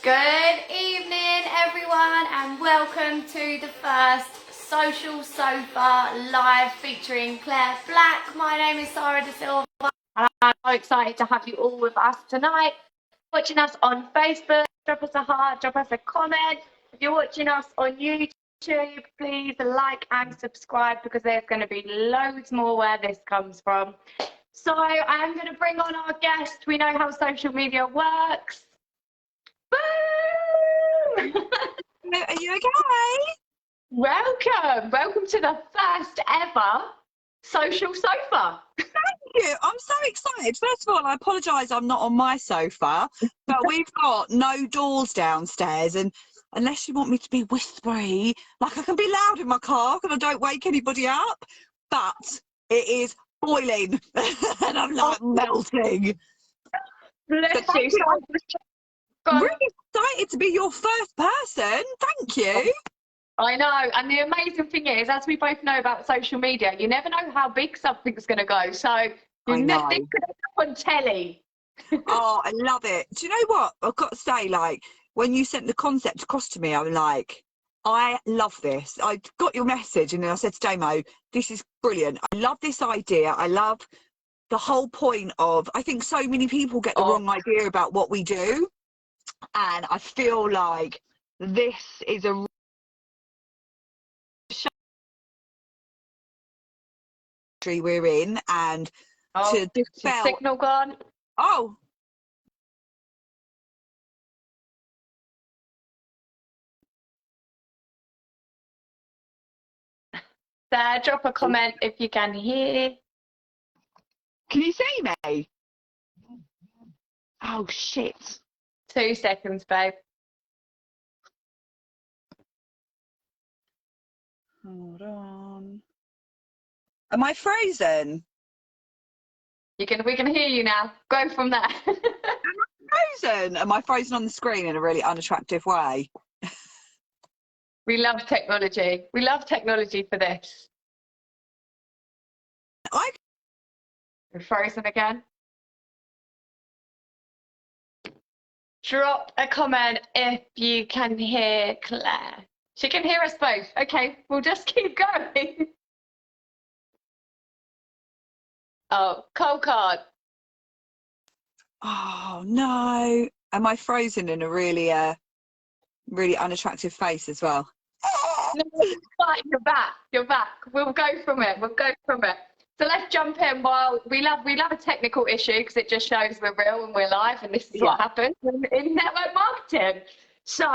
Good evening, everyone, and welcome to the first Social Sofa live featuring Claire Black. My name is Sarah De Silva, and I'm so excited to have you all with us tonight. Watching us on Facebook, drop us a heart, drop us a comment. If you're watching us on YouTube, please like and subscribe because there's going to be loads more where this comes from. So I'm going to bring on our guest. We know how social media works. Boom! Are you okay? Welcome to the first ever Social Sofa. Thank you. I'm so excited. First of all, I apologise I'm not on my sofa, but we've got no doors downstairs, and unless you want me to be whispery, like I can be loud in my car because I don't wake anybody up, but it is boiling and I'm like melting. Bless Thank you. you. I'm really excited to be your first person. Thank you. I know, and the amazing thing is, as we both know about social media, you never know how big something's going to go. So you never could end up on telly. Oh, I love it. Do you know what? I've got to say, like, when you sent the concept across to me, I'm like, I love this. I got your message and then I said to Damo, this is brilliant. I love this idea. I love the whole point of, I think so many people get the wrong idea about what we do. And I feel like this is a country we're in, and to dispel. Signal gone. Oh. There, drop a comment if you can hear. Can you see me? Oh, shit. 2 seconds, babe. Hold on. Am I frozen? We can hear you now. Go from there. Am I frozen? Am I frozen on the screen in a really unattractive way? We love technology. We love technology for this. We're frozen again. Drop a comment if you can hear Claire. She can hear us both. Okay, we'll just keep going. Oh, cold card. Oh, no. Am I frozen in a really unattractive face as well? No, it's fine. You're back. You're back. We'll go from it. So let's jump in. While we love a technical issue because it just shows we're real and we're live, and this is what happens in network marketing. So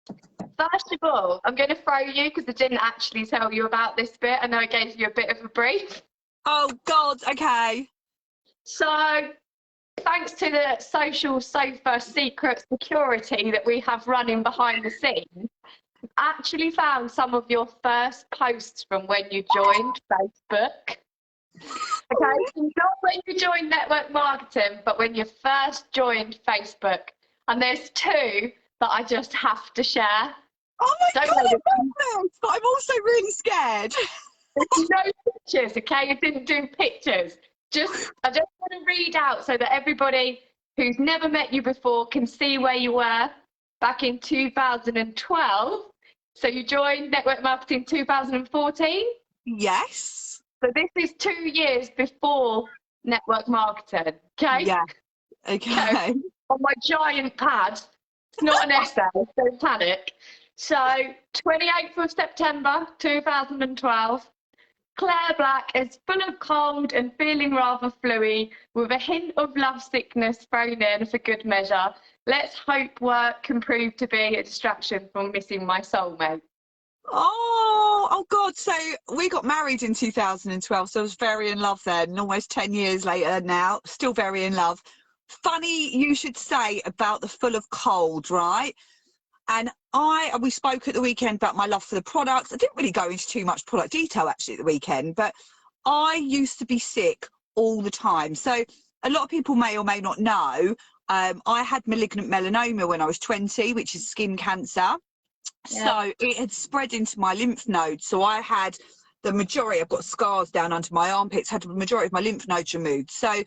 first of all, I'm going to throw you because I didn't actually tell you about this bit. I know I gave you a bit of a brief. Oh God. Okay. So thanks to the Social Sofa secret security that we have running behind the scenes, I've actually found some of your first posts from when you joined Facebook. Okay, not when you joined network marketing, but when you first joined Facebook. And there's 2 that I just have to share. Oh my God, but I'm also really scared. There's no pictures, okay? I didn't do pictures. I just want to read out so that everybody who's never met you before can see where you were back in 2012. So you joined network marketing 2014? Yes. So this is 2 years before network marketing, okay? Yeah. Okay. On my giant pad. It's not an essay, don't panic. So 28th of September 2012. Claire Black is full of cold and feeling rather fluey, with a hint of love sickness thrown in for good measure. Let's hope work can prove to be a distraction from missing my soulmate. Oh God. So we got married in 2012, so I was very in love then, and almost 10 years later now, still very in love. Funny you should say about the full of cold, right? And we spoke at the weekend about my love for the products. I didn't really go into too much product detail actually at the weekend, but I used to be sick all the time. So a lot of people may or may not know, I had malignant melanoma when I was 20, which is skin cancer. Yeah. So it had spread into my lymph nodes. So I had the majority, I've got scars down under my armpits, had the majority of my lymph nodes removed. So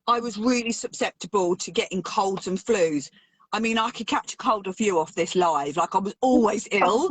I was really susceptible to getting colds and flus. I mean, I could catch a cold off you off this live. Like, I was always ill.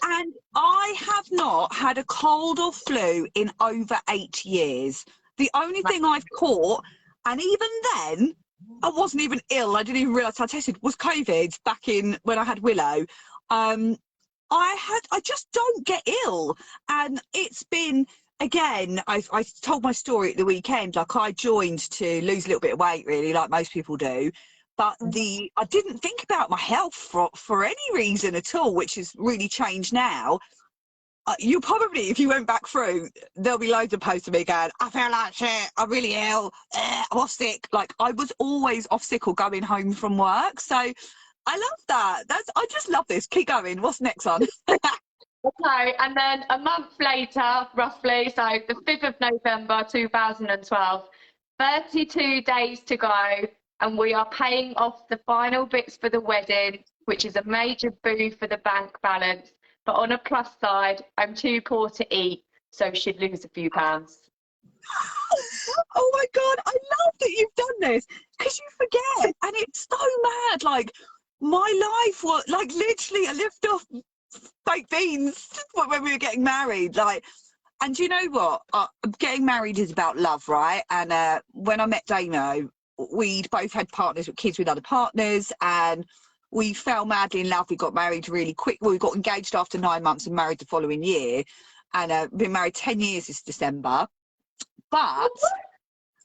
And I have not had a cold or flu in over 8 years. The only thing I've caught, and even then, I wasn't even ill. I didn't even realise I tested, was COVID back in when I had Willow. I just don't get ill. And it's been, again, I told my story at the weekend, like I joined to lose a little bit of weight, really, like most people do. But I didn't think about my health for any reason at all, which has really changed now. You probably, if you went back through, there'll be loads of posts of me going, I feel like shit, I'm really ill, I'm off sick. Like, I was always off sick or going home from work. So I love that. I just love this. Keep going. What's next on? Okay, and then a month later, roughly, so the 5th of November 2012, 32 days to go, and we are paying off the final bits for the wedding, which is a major boo for the bank balance. But on a plus side, I'm too poor to eat, so should lose a few pounds. Oh my God, I love that you've done this, because you forget, and it's so mad. Like, my life was, like, literally, I lived off baked beans when we were getting married. Like, and you know what? Getting married is about love, right? And when I met Damo, we'd both had partners with kids with other partners, and we fell madly in love. We got married really quick. Well, we got engaged after 9 months and married the following year, and been married 10 years this December. But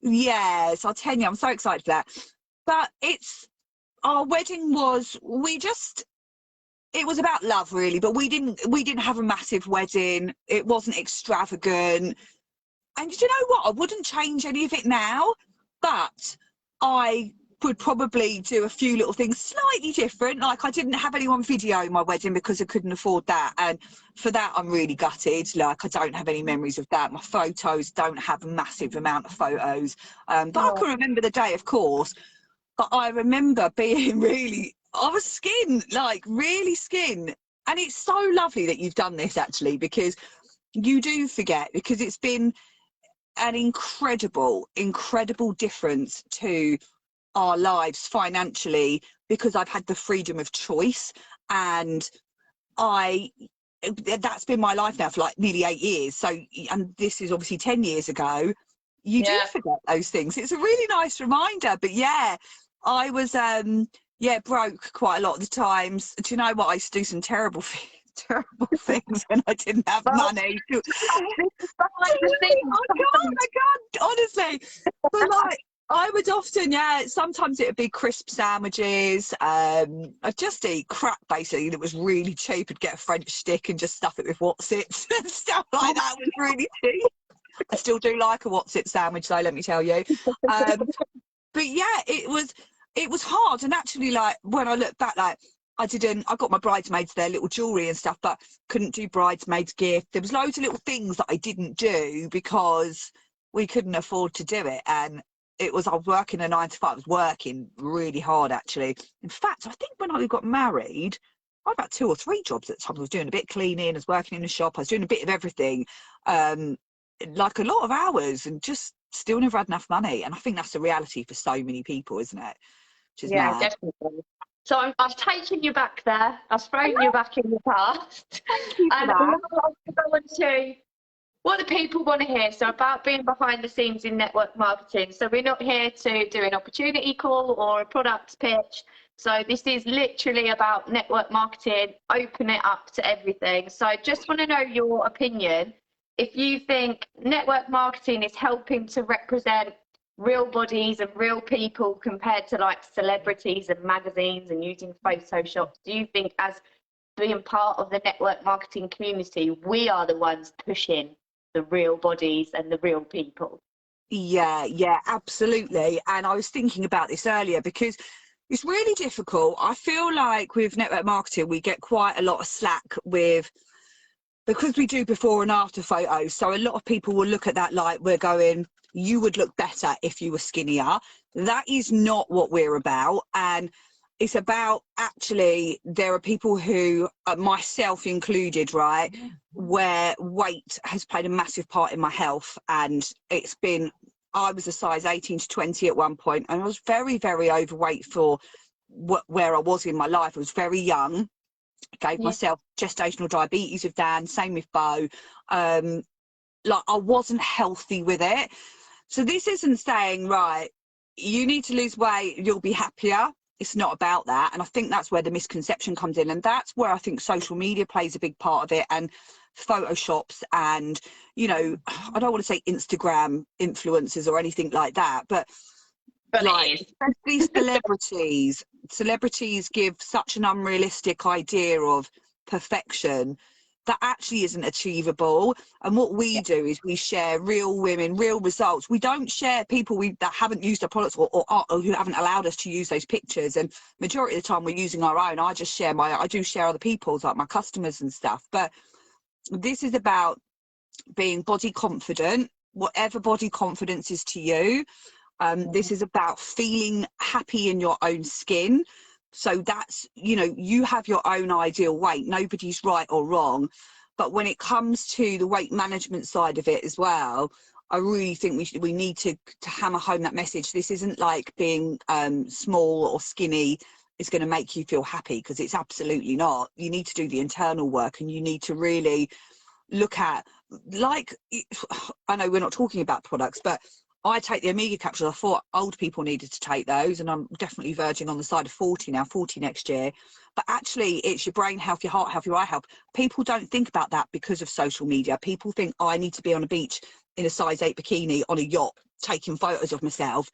yeah, it's our 10 year. I'm so excited for that. But our wedding was, it was about love, really. But we didn't have a massive wedding. It wasn't extravagant. And you know what? I wouldn't change any of it now, but I would probably do a few little things slightly different. Like, I didn't have anyone video my wedding because I couldn't afford that, and for that I'm really gutted. Like, I don't have any memories of that. My photos don't have a massive amount of photos, but I can remember the day, of course. But I remember being really, I was skin, like really skin. And it's so lovely that you've done this, actually, because you do forget, because it's been an incredible difference to our lives financially, because I've had the freedom of choice, and that's been my life now for like nearly 8 years. So, and this is obviously 10 years ago. You do forget those things. It's a really nice reminder. But yeah, I was broke quite a lot of the times. Do you know what? I used to do some terrible things when I didn't have money. I can't, honestly. But like, I would often, sometimes it would be crisp sandwiches. I'd just eat crap, basically, that was really cheap. I'd get a French stick and just stuff it with Wotsits and stuff like that. Was really cheap. I still do like a Wotsit sandwich, though, let me tell you. But yeah, it was hard. And actually, like, when I look back, like, I got my bridesmaids their little jewellery and stuff, but couldn't do bridesmaids gift. There was loads of little things that I didn't do because we couldn't afford to do it. And I was working a 9 to 5. I was working really hard, actually. In fact, I think when I got married, I had about 2 or 3 jobs at the time. I was doing a bit of cleaning, I was working in the shop, I was doing a bit of everything, like a lot of hours, and just still never had enough money. And I think that's the reality for so many people, isn't it? Which is mad. Definitely. So I've taken you back there. I've thrown you back in the past. Thank you for and that. I'm going to go into what the people want to hear. So about being behind the scenes in network marketing. So we're not here to do an opportunity call or a product pitch. So this is literally about network marketing, open it up to everything. So I just want to know your opinion. If you think network marketing is helping to represent real bodies and real people compared to like celebrities and magazines and using Photoshop, do you think, as being part of the network marketing community, we are the ones pushing the real bodies and the real people? Yeah, absolutely. And I was thinking about this earlier, because it's really difficult. I feel like with network marketing, we get quite a lot of slack because we do before and after photos. So a lot of people will look at that like we're going, you would look better if you were skinnier. That is not what we're about. And it's about, actually, there are people who, myself included, right, where weight has played a massive part in my health, and it's been I was a size 18 to 20 at one point, and I was very, very overweight for where I was in my life. I was very young. Gave myself gestational diabetes with Dan, same with Bo. Like, I wasn't healthy with it. So this isn't saying, right, you need to lose weight, you'll be happier. It's not about that. And I think that's where the misconception comes in. And that's where I think social media plays a big part of it, and photoshops, and, you know, I don't want to say Instagram influencers or anything like that, but like, these celebrities give such an unrealistic idea of perfection that actually isn't achievable. And what we do is we share real women, real results. We don't share people that haven't used our products, or who haven't allowed us to use those pictures. And majority of the time we're using our own. I just share I do share other people's, like my customers and stuff. But this is about being body confident, whatever body confidence is to you. This is about feeling happy in your own skin. So that's, you know, you have your own ideal weight. Nobody's right or wrong. But when it comes to the weight management side of it as well, I really think we need to hammer home that message. This isn't like being small or skinny is going to make you feel happy, because it's absolutely not. You need to do the internal work, and you need to really look at, like, I know we're not talking about products, but I take the Omega capsules. I thought old people needed to take those, and I'm definitely verging on the side of 40 now, 40 next year. But actually, it's your brain health, your heart health, your eye health. People don't think about that because of social media. People think, I need to be on a beach in a size 8 bikini on a yacht taking photos of myself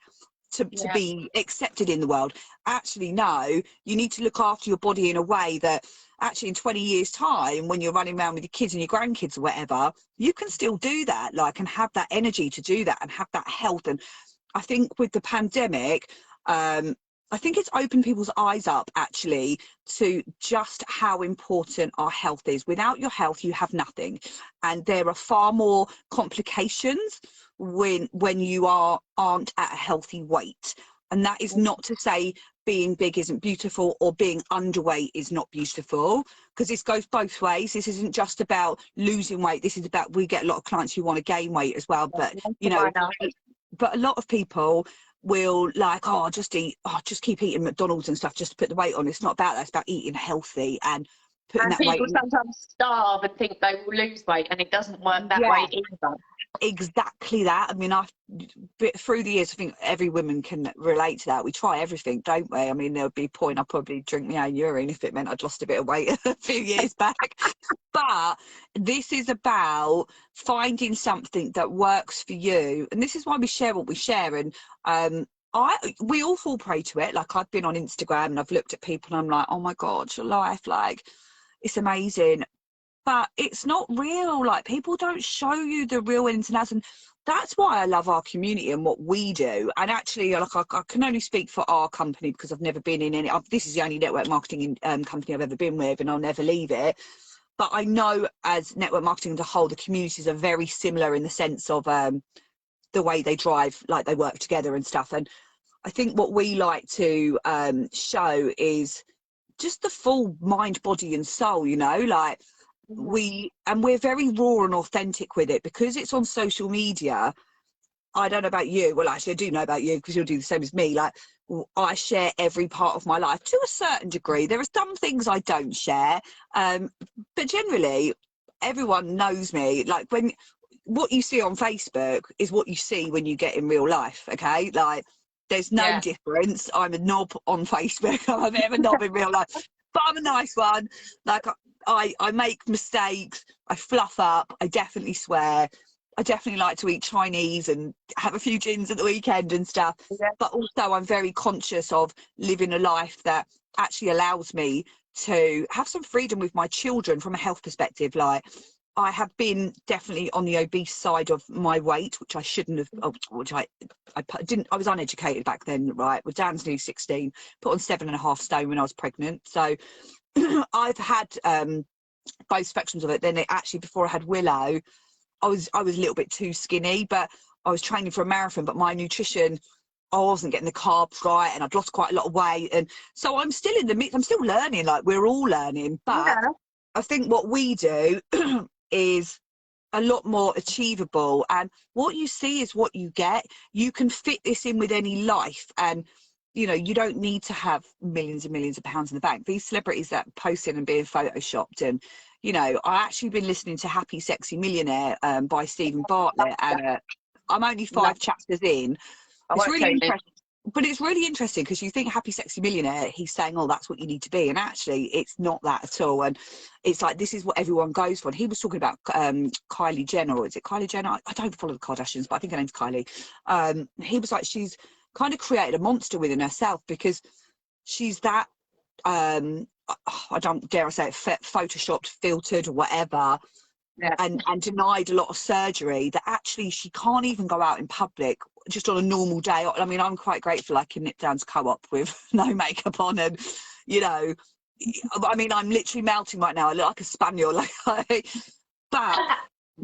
to be accepted in the world. Actually, no, you need to look after your body in a way that actually in 20 years time, when you're running around with your kids and your grandkids or whatever, you can still do that, like, and have that energy to do that and have that health. And I think with the pandemic, I think it's opened people's eyes up actually to just how important our health is. Without your health, you have nothing. And there are far more complications when you aren't at a healthy weight. And that is not to say being big isn't beautiful or being underweight is not beautiful, because this goes both ways. This isn't just about losing weight. This is about, we get a lot of clients who want to gain weight as well. But, you know, but a lot of people will like, just keep eating McDonald's and stuff just to put the weight on. It's not about that. It's about eating healthy and putting that weight. People sometimes starve and think they will lose weight, and it doesn't work that way either. Exactly that. I mean, through the years, I think every woman can relate to that. We try everything, don't we? I mean, there would be a point I'd probably drink my own urine if it meant I'd lost a bit of weight a few years back. But this is about finding something that works for you, and this is why we share what we share. And we all fall prey to it. Like, I've been on Instagram and I've looked at people and I'm like, oh my god, your life, like, it's amazing. But it's not real. Like, people don't show you the real ins and outs, and that's why I love our community and what we do. And actually, like, I can only speak for our company because I've never been in any. This is the only network marketing company I've ever been with, and I'll never leave it. But I know, as network marketing as a whole, the communities are very similar in the sense of the way they drive, like, they work together and stuff. And I think what we like to show is just the full mind, body, and soul. You know, like. We're very raw and authentic with it because it's on social media. I don't know about you. Well, actually, I do know about you because you'll do the same as me. Like, I share every part of my life to a certain degree. There are some things I don't share, but generally, everyone knows me. Like, when what you see on Facebook is what you see when you get in real life. Okay, like, there's no difference. I'm a knob on Facebook. I'm a bit of a knob in real life, but I'm a nice one. Like, I make mistakes, I fluff up, I definitely swear, I definitely like to eat Chinese and have a few gins at the weekend and stuff. But also, I'm very conscious of living a life that actually allows me to have some freedom with my children from a health perspective. Like, I have been definitely on the obese side of my weight, which I shouldn't have, which I was uneducated back then, right? Well, Dan's nearly 16, put on 7.5 stone when I was pregnant. So I've had both spectrums of it. Then actually, before I had Willow, I was a little bit too skinny, but I was training for a marathon, but my nutrition, I wasn't getting the carbs right, and I'd lost quite a lot of weight. And so I'm still in the mix. I'm still learning, like, we're all learning. But I think what we do is a lot more achievable, and what you see is what you get. You can fit this in with any life, and you know, you don't need to have millions and millions of pounds in the bank. These celebrities that post in and being photoshopped, and you know, I actually been listening to Happy Sexy Millionaire by Stephen Bartlett, and I'm only 5 chapters in. It's really interesting. But it's really interesting because you think Happy Sexy Millionaire, he's saying, oh, that's what you need to be. And actually, it's not that at all. And it's like, this is what everyone goes for. And he was talking about Kylie Jenner, or is it Kylie Jenner? I don't follow the Kardashians, but I think her name's Kylie. He was like, she's kind of created a monster within herself because she's that, I don't dare I say it, photoshopped, filtered, or whatever. Yeah. And denied a lot of surgery that actually she can't even go out in public just on a normal day. I mean, I'm quite grateful I can nip down to Co-op with no makeup on, and you know, I mean, I'm literally melting right now. I look like a spaniel, like, but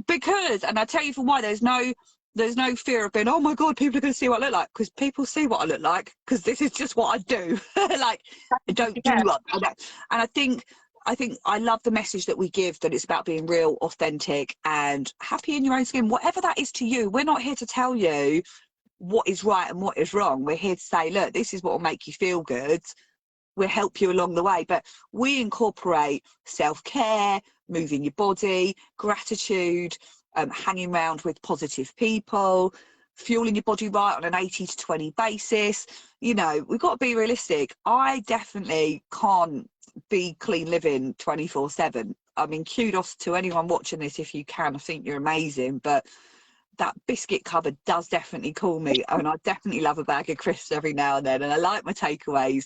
because, and I tell you for why, there's no fear of being, oh my god, people are going to see what I look like, because people see what I look like, because this is just what I do. Like, I don't do what I do. And I think I love the message that we give, that it's about being real, authentic, and happy in your own skin, whatever that is to you. We're not here to tell you what is right and what is wrong. We're here to say, look, this is what will make you feel good. We'll help you along the way. But we incorporate self-care, moving your body, gratitude, hanging around with positive people, fueling your body right on an 80-20 basis. You know, we've got to be realistic. I definitely can't be clean living 24/7. I mean, kudos to anyone watching this if you can. I think you're amazing, but that biscuit cupboard does definitely call me, and I definitely love a bag of crisps every now and then, and I like my takeaways,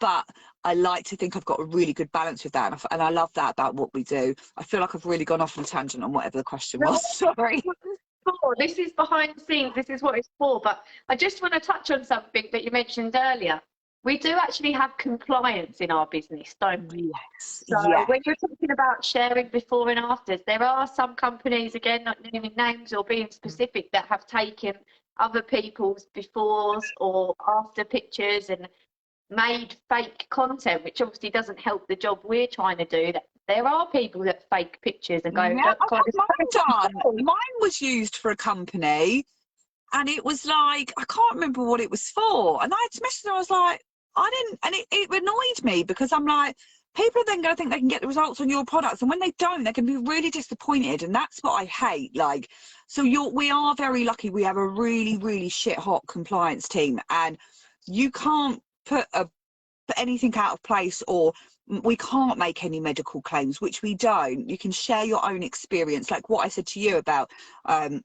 but I like to think I've got a really good balance with that, and I love that about what we do. I feel like I've really gone off on a tangent on whatever the question was. Sorry. This is behind the scenes, this is what it's for, but I just want to touch on something that you mentioned earlier. We do actually have compliance in our business, don't we? Yes. So yes. when you're talking about sharing before and afters, there are some companies, again, not naming names or being specific, that have taken other people's befores or after pictures and made fake content, which obviously doesn't help the job we're trying to do. That there are people that fake pictures and go, yeah, mine was used for a company, and it was like, I can't remember what it was for, and I had to message them. I was like, I didn't, and it annoyed me, because I'm like, people are then going to think they can get the results on your products, and when they don't, they can be really disappointed, and that's what I hate. Like, so we are very lucky. We have a really, really shit hot compliance team, and you can't put anything out of place, or we can't make any medical claims, which we don't. You can share your own experience, like what I said to you about,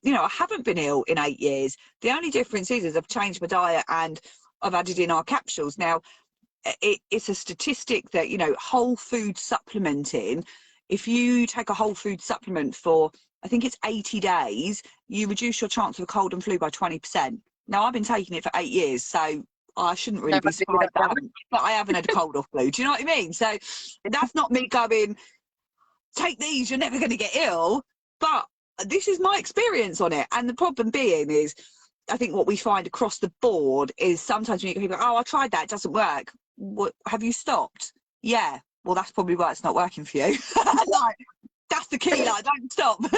you know, I haven't been ill in 8 years. The only difference is I've changed my diet and I've added in our capsules. Now, it's a statistic that, you know, whole food supplementing, if you take a whole food supplement for, I think it's 80 days, you reduce your chance of a cold and flu by 20%. Now, I've been taking it for 8 years, so I shouldn't really be surprised, but I haven't had a cold or flu. Do you know what I mean? So that's not me going, take these, you're never going to get ill. But this is my experience on it. And the problem being is, I think what we find across the board is sometimes when you get people, oh, I tried that, it doesn't work. What, have you stopped? Yeah. Well, that's probably why it's not working for you. Like, that's the key, like, don't stop. Do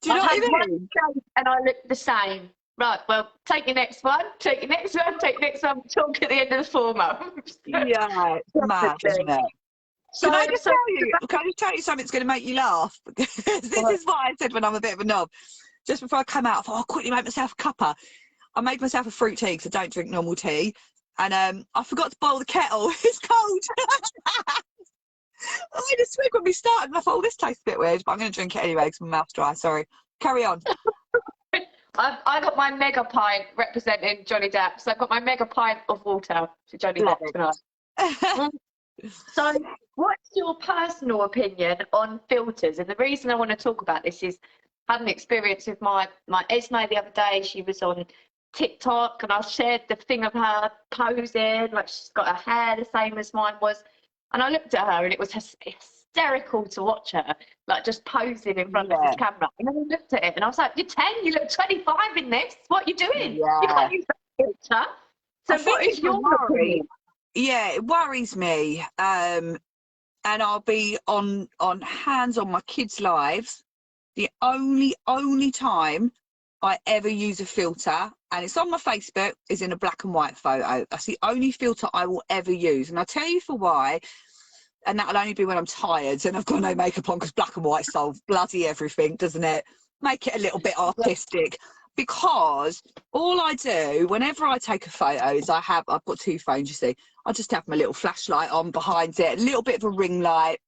you know what I mean? And I look the same. Right, well, take your next one, take your next one, take your next one, talk at the end of the 4 months. Yeah, it's mad, isn't it? Can I just tell you something that's going to make you laugh? This is what I said when I'm a bit of a knob. Just before I come out, I thought, I'll quickly make myself a cuppa. I made myself a fruit tea because I don't drink normal tea. And I forgot to boil the kettle. It's cold. I made a swig when we started and I thought, oh, this tastes a bit weird, but I'm going to drink it anyway because my mouth's dry. Sorry. Carry on. I got my mega pint representing Johnny Depp. So I've got my mega pint of water to Johnny Depp tonight. So what's your personal opinion on filters? And the reason I want to talk about this is I had an experience with my Esme the other day. She was on TikTok and I shared the thing of her posing, like she's got her hair the same as mine was. And I looked at her and it was hysterical to watch her, like just posing in front of this camera. And then I looked at it and I was like, you're 10, you look 25 in this. What are you doing? Yeah. You can't use that filter. So what is your opinion? Yeah, it worries me. And I'll be on hands on my kids' lives. The only time I ever use a filter, and it's on my Facebook, is in a black and white photo. That's the only filter I will ever use. And I'll tell you for why. And that'll only be when I'm tired and I've got no makeup on, because black and white solves bloody everything, doesn't it? Make it a little bit artistic. Because all I do whenever I take a photo is I've got 2 phones, you see. I just have my little flashlight on behind it, a little bit of a ring light.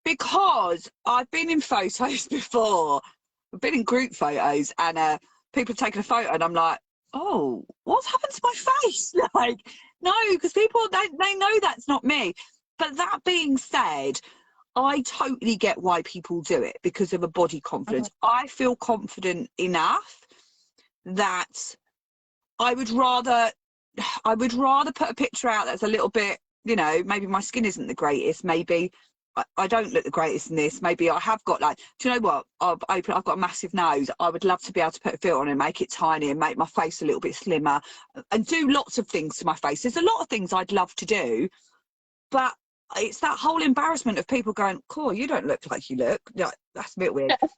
Because I've been in photos before. I've been in group photos and people have taken a photo and I'm like, oh, what's happened to my face? Like, no, because people, they know that's not me. But that being said, I totally get why people do it, because of a body confidence. I feel confident enough that I would rather put a picture out that's a little bit, you know, maybe my skin isn't the greatest, maybe I don't look the greatest in this, maybe I have got, like, do you know what, I've got a massive nose. I would love to be able to put a filter on and make it tiny and make my face a little bit slimmer and do lots of things to my face. There's a lot of things I'd love to do, but it's that whole embarrassment of people going, cool, you don't look like you look. Like, that's a bit weird. But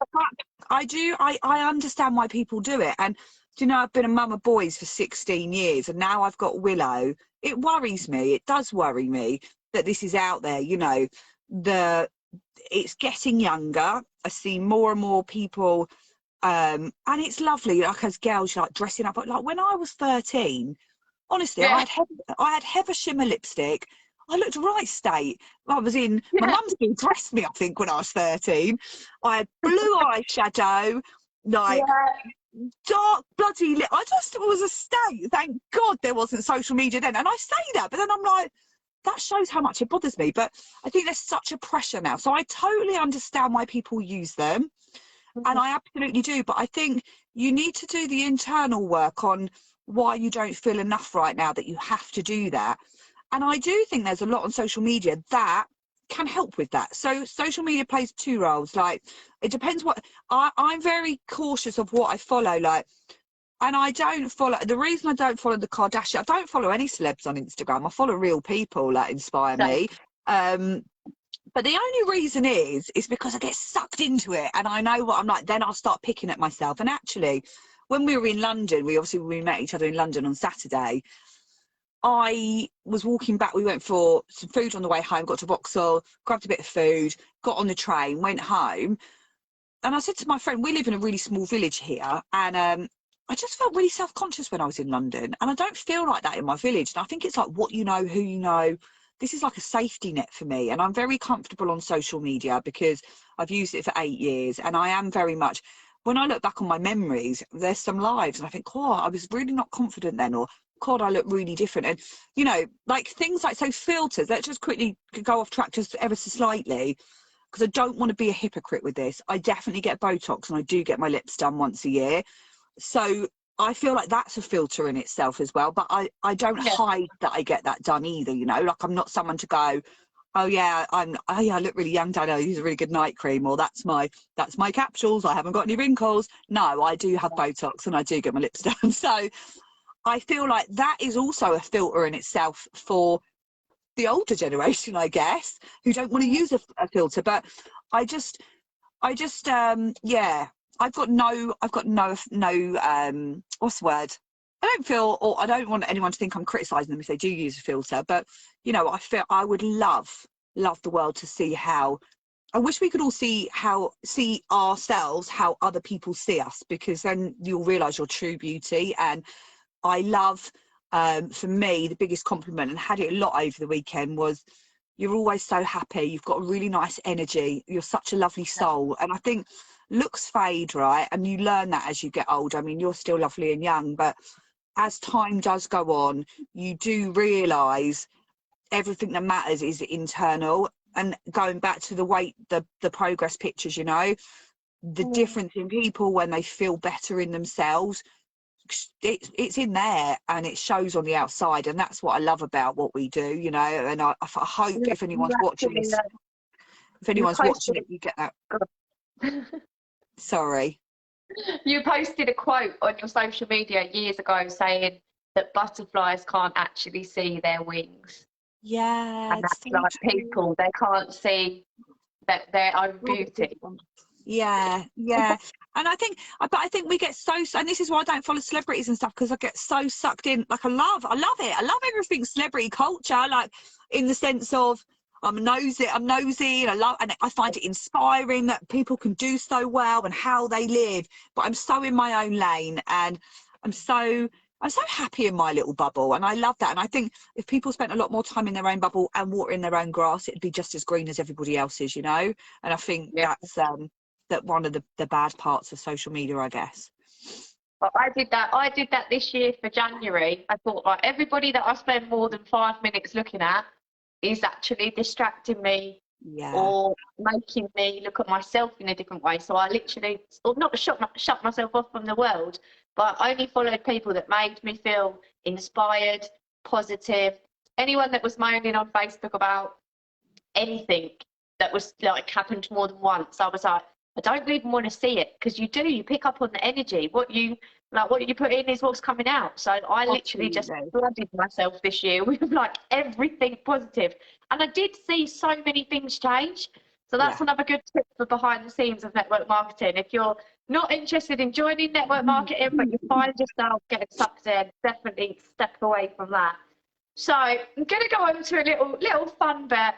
I understand why people do it. And do you know, I've been a mum of boys for 16 years and now I've got Willow. It worries me, it does worry me that this is out there, you know. It's getting younger. I see more and more people and it's lovely, like, as girls, like, dressing up. But like when I was 13, honestly, I had Heather Shimmer lipstick. I looked right state. I was in, my mum still dressed me, I think, when I was 13. I had blue eyeshadow, like dark bloody lip. I just was a state. Thank God there wasn't social media then. And I say that, but then I'm like, that shows how much it bothers me. But I think there's such a pressure now. So I totally understand why people use them. And I absolutely do. But I think you need to do the internal work on why you don't feel enough right now that you have to do that. And I do think there's a lot on social media that can help with that. So social media plays 2 roles. Like, it depends what, I'm very cautious of what I follow. Like, and I don't follow, the reason I don't follow the Kardashians, I don't follow any celebs on Instagram. I follow real people that inspire me. But the only reason is because I get sucked into it and I know what I'm like, then I'll start picking at myself. And actually, when we were in London, we met each other in London on Saturday. I was walking back, we went for some food on the way home, got to Vauxhall, grabbed a bit of food, got on the train, went home. And I said to my friend, we live in a really small village here, and I just felt really self-conscious when I was in London. And I don't feel like that in my village. And I think it's like what you know, who you know. This is like a safety net for me. And I'm very comfortable on social media because I've used it for 8 years. And I am very much, when I look back on my memories, there's some lives and I think, oh, I was really not confident then, or God, I look really different. And, you know, like things like, so filters, let's just quickly go off track just ever so slightly, because I don't want to be a hypocrite with this. I definitely get Botox and I do get my lips done once a year. So I feel like that's a filter in itself as well. But I don't hide that I get that done either, you know, like I'm not someone to go, oh yeah, I look really young, Dad, I use a really good night cream, or that's my capsules, I haven't got any wrinkles. No, I do have Botox and I do get my lips done. So I feel like that is also a filter in itself for the older generation, I guess, who don't want to use a filter. But I just yeah, I've got no what's the word, I don't feel, or I don't want anyone to think I'm criticizing them if they do use a filter, but you know, I feel I would love the world to see how, I wish we could all see ourselves how other people see us, because then you'll realize your true beauty. And I love, for me, the biggest compliment, and had it a lot over the weekend, was you're always so happy, you've got a really nice energy, you're such a lovely soul. And I think looks fade, right? And you learn that as you get older. I mean, you're still lovely and young, but as time does go on, you do realise everything that matters is internal. And going back to the weight, the progress pictures, you know, the difference in people when they feel better in themselves, it's in there and it shows on the outside. And that's what I love about what we do, you know. And I hope if anyone's watching this, you get that. Sorry. You posted a quote on your social media years ago saying that butterflies can't actually see their wings. Yeah. And that's like people, they can't see their own beauty. Yeah, yeah. And but I think we get and this is why I don't follow celebrities and stuff, because I get so sucked in. Like, I love it. I love everything celebrity culture, like in the sense of I'm nosy, and and I find it inspiring that people can do so well and how they live. But I'm so in my own lane, and I'm so I'm so happy in my little bubble, and I love that. And I think if people spent a lot more time in their own bubble and watering their own grass, it'd be just as green as everybody else's, you know. And I think Yeah. that's that one of the bad parts of social media, I guess. But I did that. I did that this year for January. I thought, like, everybody that I spend more than 5 minutes looking at is actually distracting me Yeah. or making me look at myself in a different way. So I literally, or not shut myself off from the world, but I only followed people that made me feel inspired, positive. Anyone that was moaning on Facebook about anything that was like happened more than once, I was like, I don't even want to see it, because you pick up on the energy. What you put in is what's coming out. So I literally just flooded myself this year with like everything positive. And I did see so many things change. So that's another good tip for behind the scenes of network marketing. If you're not interested in joining network marketing, but you find yourself getting sucked in, definitely step away from that. So I'm going to go on to a little fun bit.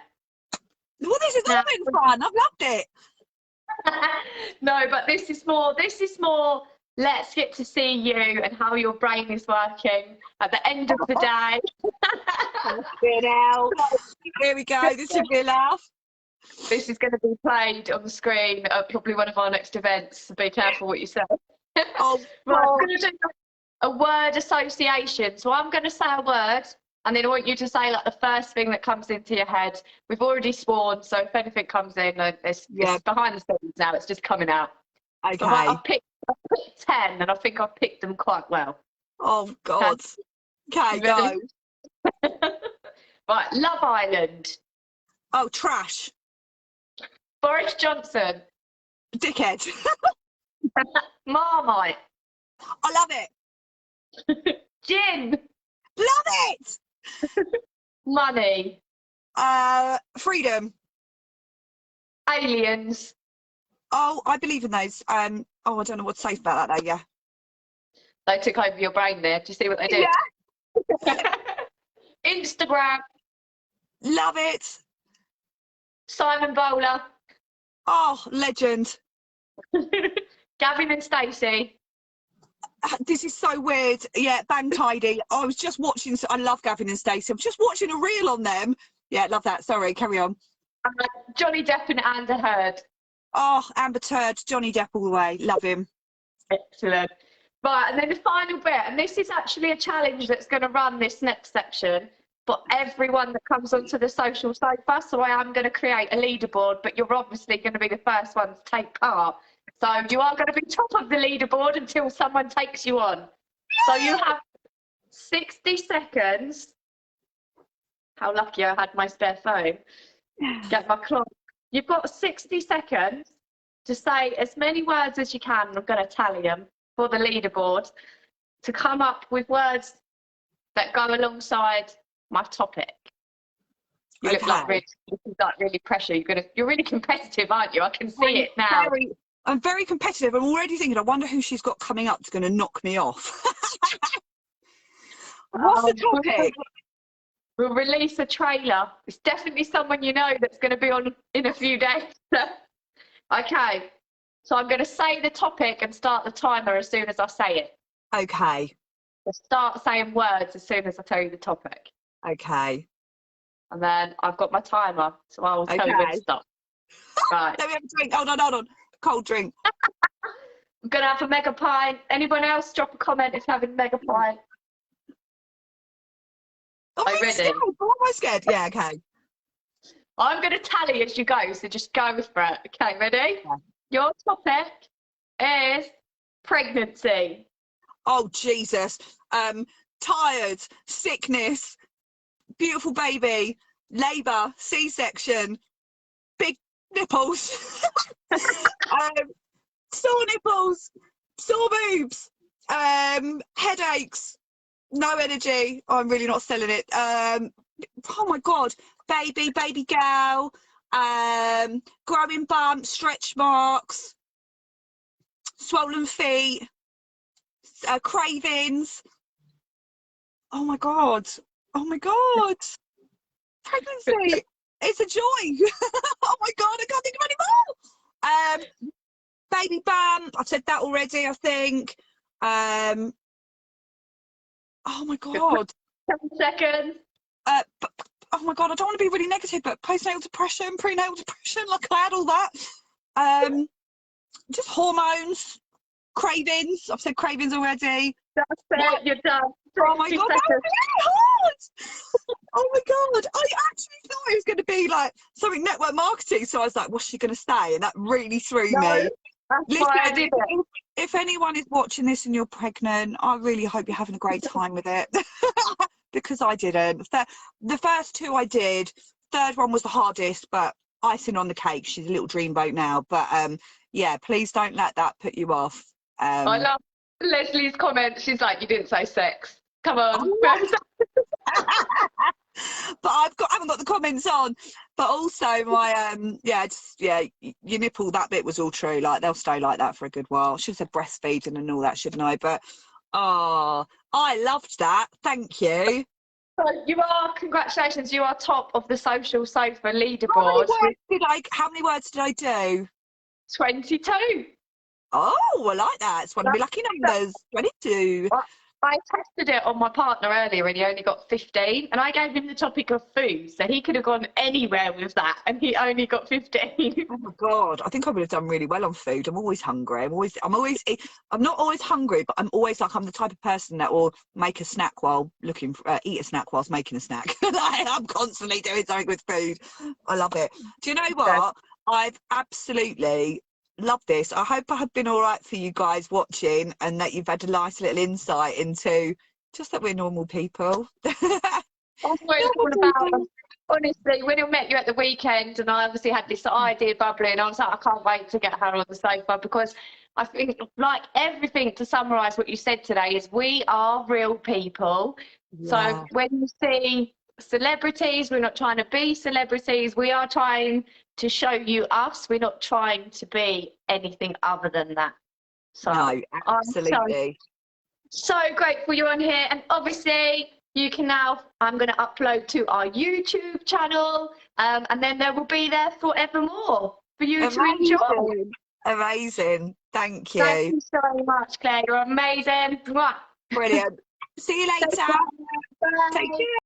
Well, this has all been fun. I've loved it. No, but this is more let's get to see you and how your brain is working at the end of the day. Here we go. This should be a laugh. This is going to be played on the screen at probably one of our next events, so be careful what you say. Oh, right, I'm going to do a word association. So I'm going to say a word, and then I want you to say like the first thing that comes into your head. We've already sworn, so if anything comes in, it's behind the scenes now. It's just coming out. Okay. So I've picked 10, and I think I've picked them quite well. Oh God. Okay, go. Right, Love Island. Oh, trash. Boris Johnson. Dickhead. Marmite. I love it. Gin. Love it. Money. Freedom. Aliens. Oh, I believe in those. I don't know what to say about that though. Yeah. They took over your brain there. Do you see what they did? Yeah. Instagram. Love it. Simon Bowler. Oh, legend. Gavin and Stacey. This is so weird. Yeah, bang tidy. I was just watching. I love Gavin and Stacey. I'm just watching a reel on them. Yeah, love that. Sorry, carry on. Johnny Depp and Amber Heard. Oh, Amber Heard, Johnny Depp all the way. Love him. Excellent. Right, and then the final bit, and this is actually a challenge that's going to run this next section for everyone that comes onto the social sofa. So I am going to create a leaderboard, but you're obviously going to be the first one to take part. So you are going to be top of the leaderboard until someone takes you on. So you have 60 seconds. How lucky I had my spare phone. Get my clock. You've got 60 seconds to say as many words as you can. I'm going to tally them for the leaderboard to come up with words that go alongside my topic. You look like really pressure. You're really competitive, aren't you? I can see it now. I'm very competitive. I'm already thinking, I wonder who she's got coming up that's going to knock me off. What's the topic? We'll release a trailer. It's definitely someone you know that's going to be on in a few days. Okay. So I'm going to say the topic and start the timer as soon as I say it. Okay. We'll start saying words as soon as I tell you the topic. Okay. And then I've got my timer, so I will tell you when to stop. Right. Let me have a drink. Hold on. Cold drink. I'm going to have a mega pint. Anyone else drop a comment if you're having a mega pint. Are you ready? Am I scared? Yeah, okay. I'm going to tally as you go, so just go for it. Okay, ready? Yeah. Your topic is pregnancy. Oh, Jesus. Tired, sickness, beautiful baby, labour, C-section, big nipples, sore nipples, sore boobs, headaches, no energy. Oh, I'm really not selling it. Oh my God, baby girl, growing bumps, stretch marks, swollen feet, cravings. Oh my God. Oh my God. Pregnancy. It's a joy. Oh my God, I can't think of any more. Baby bump. I've said that already, I think. Oh my God. 10 seconds. Oh my God, I don't want to be really negative, but postnatal depression, prenatal depression, like I had all that. Just hormones, cravings. I've said cravings already. That's it. You're done. Oh my 60 God, that was seconds. really hard. Oh my God, I actually thought it was going to be like something network marketing. So I was like, what's she going to say? And that really threw No, me. that's why I Listen, did it. if anyone is watching this and you're pregnant, I really hope you're having a great time with it. Because I didn't. The first two I did. Third one was the hardest, but icing on the cake. She's a little dreamboat now. But yeah, please don't let that put you off. I love Leslie's comment. She's like, you didn't say sex. Come on. But I haven't got the comments on. But also my your nipple, that bit was all true. Like they'll stay like that for a good while. Should have said breastfeeding and all that, shouldn't I? But oh, I loved that. Thank you. So you are, congratulations, you are top of the Social Sofa How many leaderboard with words did I do? 22. Oh, I like that. It's one of my lucky numbers. 22. I tested it on my partner earlier and he only got 15, and I gave him the topic of food, so he could have gone anywhere with that and he only got 15. Oh my God, I think I would have done really well on food. I'm always hungry. I'm not always hungry, but I'm always like, I'm the type of person that will make a snack while eat a snack whilst making a snack. I'm constantly doing something with food. I love it. Do you know what? I've absolutely loved this. I hope I have been all right for you guys watching, and that you've had a nice little insight into just that we're normal people. That's what it's all about. Honestly, when I met you at the weekend and I obviously had this idea bubbling, I was like, I can't wait to get her on the sofa, because I think, like everything, to summarise what you said today, is we are real people. Yeah. So when you see celebrities, we're not trying to be celebrities, we are trying to show you us. We're not trying to be anything other than that. So No, absolutely. So grateful you're on here, and obviously you can now, I'm going to upload to our YouTube channel, and then there will be there forevermore for you to enjoy. Amazing. Thank you. Thank you so much, Claire. You're amazing. Brilliant. See you later. Bye. Take care.